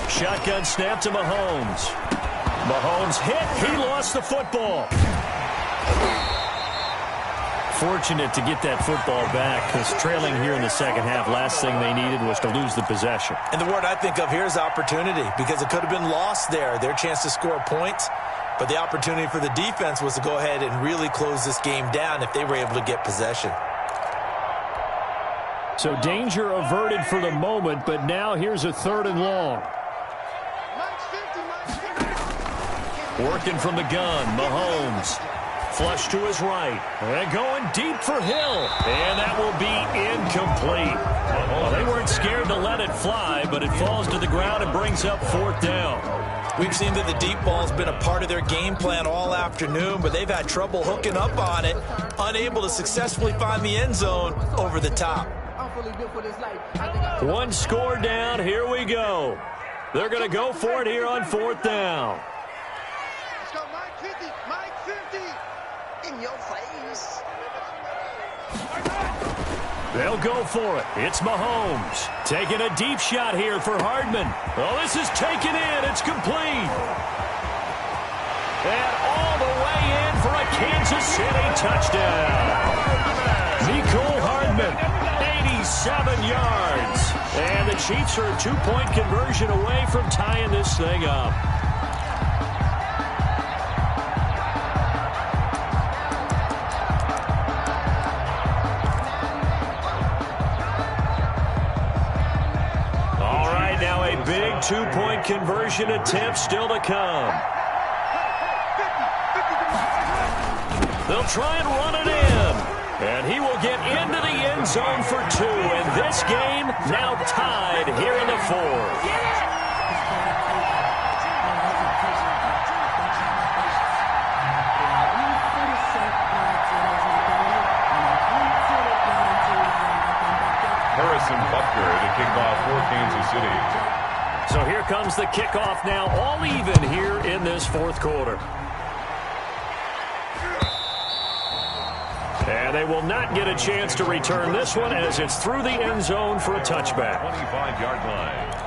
Shotgun snap to Mahomes. Mahomes hit. He lost the football. Fortunate to get that football back because trailing here in the second half, last thing they needed was to lose the possession. And the word I think of here is opportunity because it could have been lost there, their chance to score points. But the opportunity for the defense was to go ahead and really close this game down if they were able to get possession. So danger averted for the moment, but now here's a 3rd and long. Working from the gun, Mahomes. Flush to his right. And going deep for Hill. And that will be incomplete. Well, they weren't scared to let it fly, but it falls to the ground and brings up 4th down. We've seen that the deep ball's been a part of their game plan all afternoon, but they've had trouble hooking up on it, unable to successfully find the end zone over the top. One score down. Here we go. They're going to go for it here on 4th down. Let's go, Mike 50. Mike 50. In your face. They'll go for it. It's Mahomes. Taking a deep shot here for Hardman. Oh, this is taken in. It's complete. And all the way in for a Kansas City touchdown. Nicole Hardman, 87 yards. And the Chiefs are a 2-point conversion away from tying this thing up. Big 2-point conversion attempt still to come. They'll try and run it in. And he will get into the end zone for 2. And this game now tied here in the 4th. Harrison Butker to kick off for Kansas City. So here comes the kickoff now, all even here in this 4th quarter. And they will not get a chance to return this one as it's through the end zone for a touchback. 25-yard line.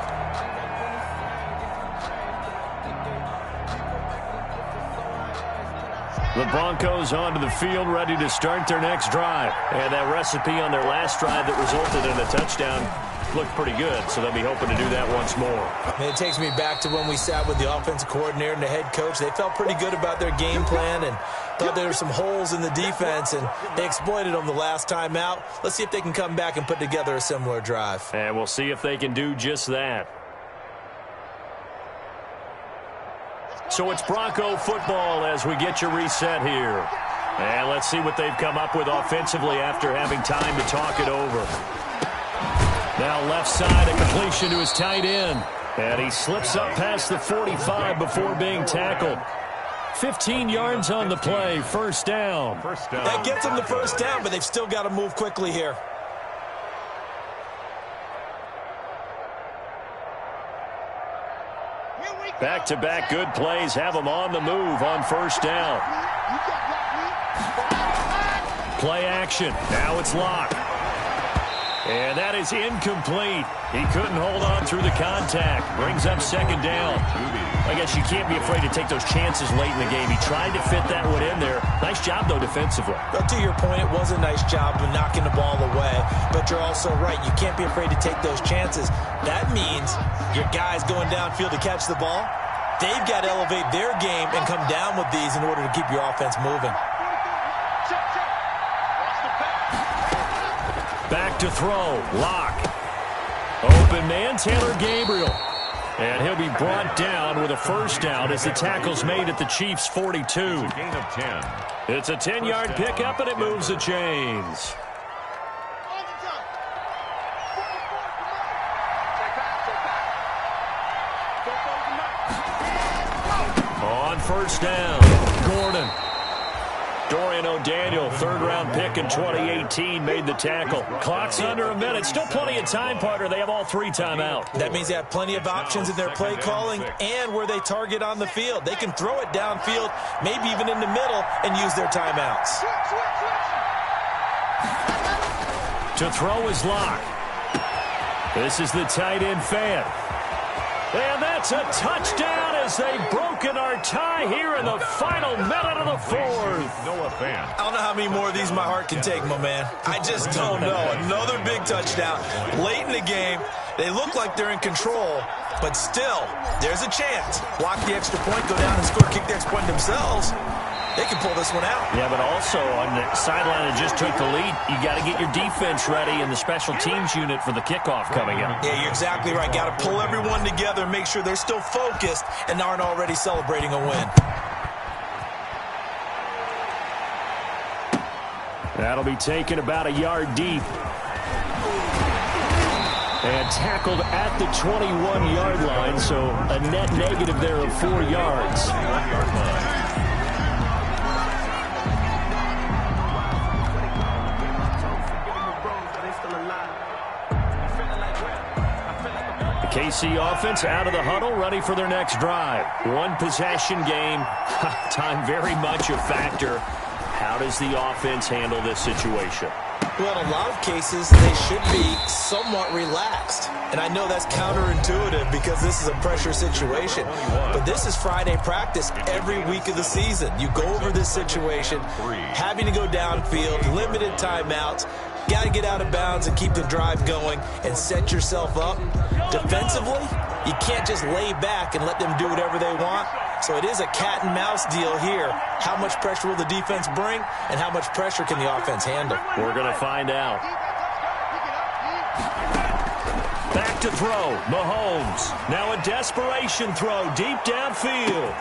The Broncos onto the field, ready to start their next drive. And that recipe on their last drive that resulted in a touchdown looked pretty good, so they'll be hoping to do that once more. And it takes me back to when we sat with the offensive coordinator and the head coach. They felt pretty good about their game plan and thought there were some holes in the defense, and they exploited them the last time out. Let's see if they can come back and put together a similar drive. And we'll see if they can do just that. So it's Bronco football as we get you reset here. And let's see what they've come up with offensively after having time to talk it over. Now left side, a completion to his tight end. And he slips up past the 45 before being tackled. 15 yards on the play, 1st down. That gets them the 1st down, but they've still got to move quickly here. Back-to-back good plays have them on the move on 1st down. Play action. Now it's Locke. And that is incomplete. He couldn't hold on through the contact. Brings up 2nd down. I guess you can't be afraid to take those chances late in the game. He tried to fit that one in there. Nice job, though, defensively. But to your point, it was a nice job of knocking the ball away. But you're also right. You can't be afraid to take those chances. That means your guys going downfield to catch the ball, they've got to elevate their game and come down with these in order to keep your offense moving. Back to throw. Locke. Open man, Taylor Gabriel. And he'll be brought down with a 1st down as the tackle's made at the Chiefs' 42. It's a gain of 10. It's a 10-yard pickup, and it moves the chains. On 1st down, Gordon. Dorian O'Daniel, 3rd-round pick in 2018, made the tackle. Clock's under a minute. Still plenty of time, partner. They have all 3 timeout. That means they have plenty of options in their play calling and where they target on the field. They can throw it downfield, maybe even in the middle, and use their timeouts. To throw is Locke. This is the tight end fan. And that's a touchdown as they've broken our tie here in the final minute of the 4th. Noah Fant. I don't know how many more of these my heart can take, my man. I just don't know. Another big touchdown. Late in the game, they look like they're in control, but still, there's a chance. Block the extra point, go down and score, kick the extra point themselves. they can pull this one out. Yeah, but also on the sideline that just took the lead, you got to get your defense ready and the special teams unit for the kickoff coming up. Yeah, you're exactly right. Got to pull everyone together and make sure they're still focused and aren't already celebrating a win. That'll be taken about a yard deep. And tackled at the 21-yard line, so a net negative there of 4 yards. The KC offense out of the huddle, ready for their next drive. One possession game. Time very much a factor. How does the offense handle this situation? Well, in a lot of cases, they should be somewhat relaxed. And I know that's counterintuitive because this is a pressure situation. But this is Friday practice every week of the season. You go over this situation, having to go downfield, limited timeouts, got to get out of bounds and keep the drive going and set yourself up. Defensively, you can't just lay back and let them do whatever they want. So it is a cat and mouse deal here. How much pressure will the defense bring, and how much pressure can the offense handle? We're going to find out. Back to throw, Mahomes. Now a desperation throw deep downfield.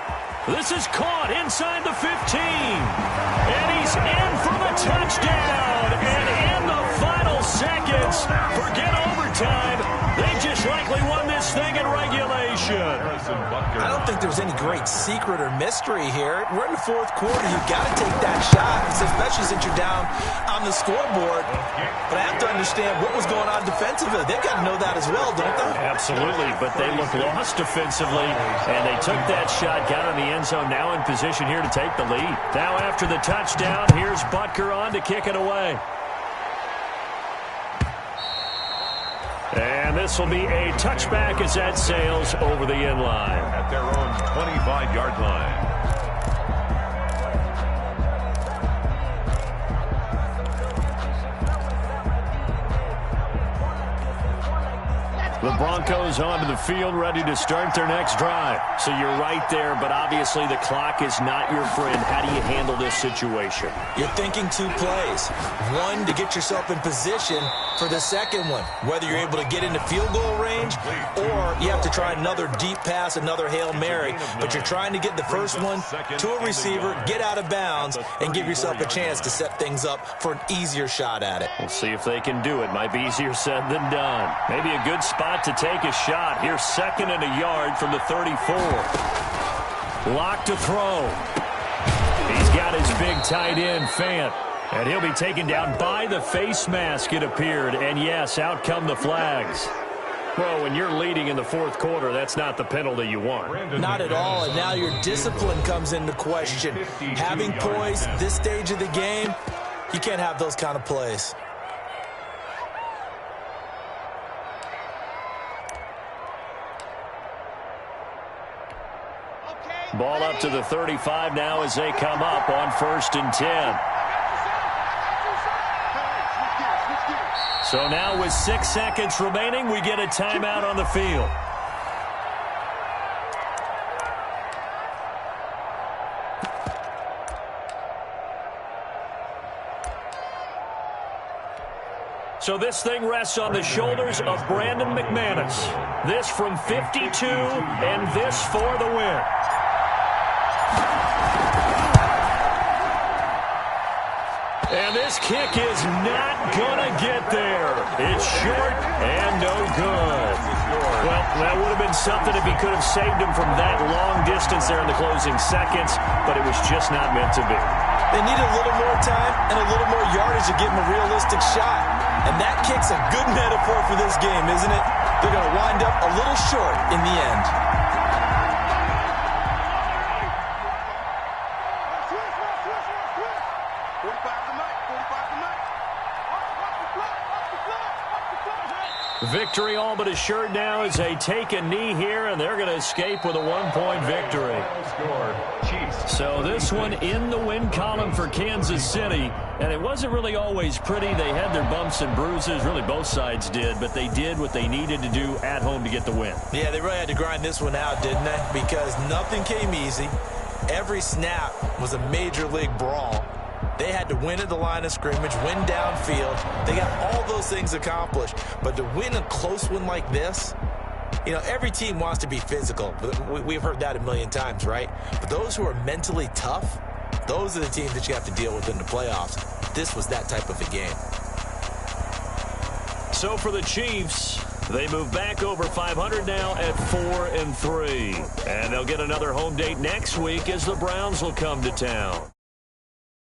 This is caught inside the 15. And he's in for the touchdown. And in the final seconds, forget overtime. They just likely won this thing in regulation. I don't think there's any great secret or mystery here. We're in the fourth quarter. You've got to take that shot, especially since you're down on the scoreboard. But I have to understand what was going on defensively. They've got to know that as well, don't they? Absolutely, but they look lost defensively, and they took that shot, got in the end zone, now in position here to take the lead. Now after the touchdown, here's Butker on to kick it away. And this will be a touchback as that sails over the end line. At their own 25-yard line. The Broncos onto the field, ready to start their next drive. So you're right there, but obviously the clock is not your friend. How do you handle this situation? You're thinking 2 plays. One, to get yourself in position for the second one, whether you're able to get into field goal range or you have to try another deep pass, another Hail Mary. But you're trying to get the first one to a receiver, get out of bounds, and give yourself a chance to set things up for an easier shot at it. We'll see if they can do it. Might be easier said than done. Maybe a good spot to take a shot. Here's 2nd and a yard from the 34. Lock to throw. He's got his big tight end, Fant. And he'll be taken down by the face mask, it appeared. And yes, out come the flags. Well, when you're leading in the fourth quarter, that's not the penalty you want. Not at all, and now your discipline comes into question. Having poise at this stage of the game, you can't have those kind of plays. Ball up to the 35 now as they come up on 1st and 10. So now with 6 seconds remaining, we get a timeout on the field. So this thing rests on the shoulders of Brandon McManus. This from 52, and this for the win. And this kick is not going to get there. It's short and no good. Well, that would have been something if he could have saved him from that long distance there in the closing seconds, but it was just not meant to be. They need a little more time and a little more yardage to give him a realistic shot. And that kick's a good metaphor for this game, isn't it? They're going to wind up a little short in the end. Victory all but assured now as they take a knee here, and they're going to escape with a 1-point victory. So this one in the win column for Kansas City, and it wasn't really always pretty. They had their bumps and bruises, really both sides did, but they did what they needed to do at home to get the win. Yeah, they really had to grind this one out, didn't they? Because nothing came easy. Every snap was a major league brawl. They had to win at the line of scrimmage, win downfield. They got all those things accomplished. But to win a close one like this, you know, every team wants to be physical. We've heard that a million times, right? But those who are mentally tough, those are the teams that you have to deal with in the playoffs. This was that type of a game. So for the Chiefs, they move back over 500 now at 4-3. And they'll get another home date next week as the Browns will come to town.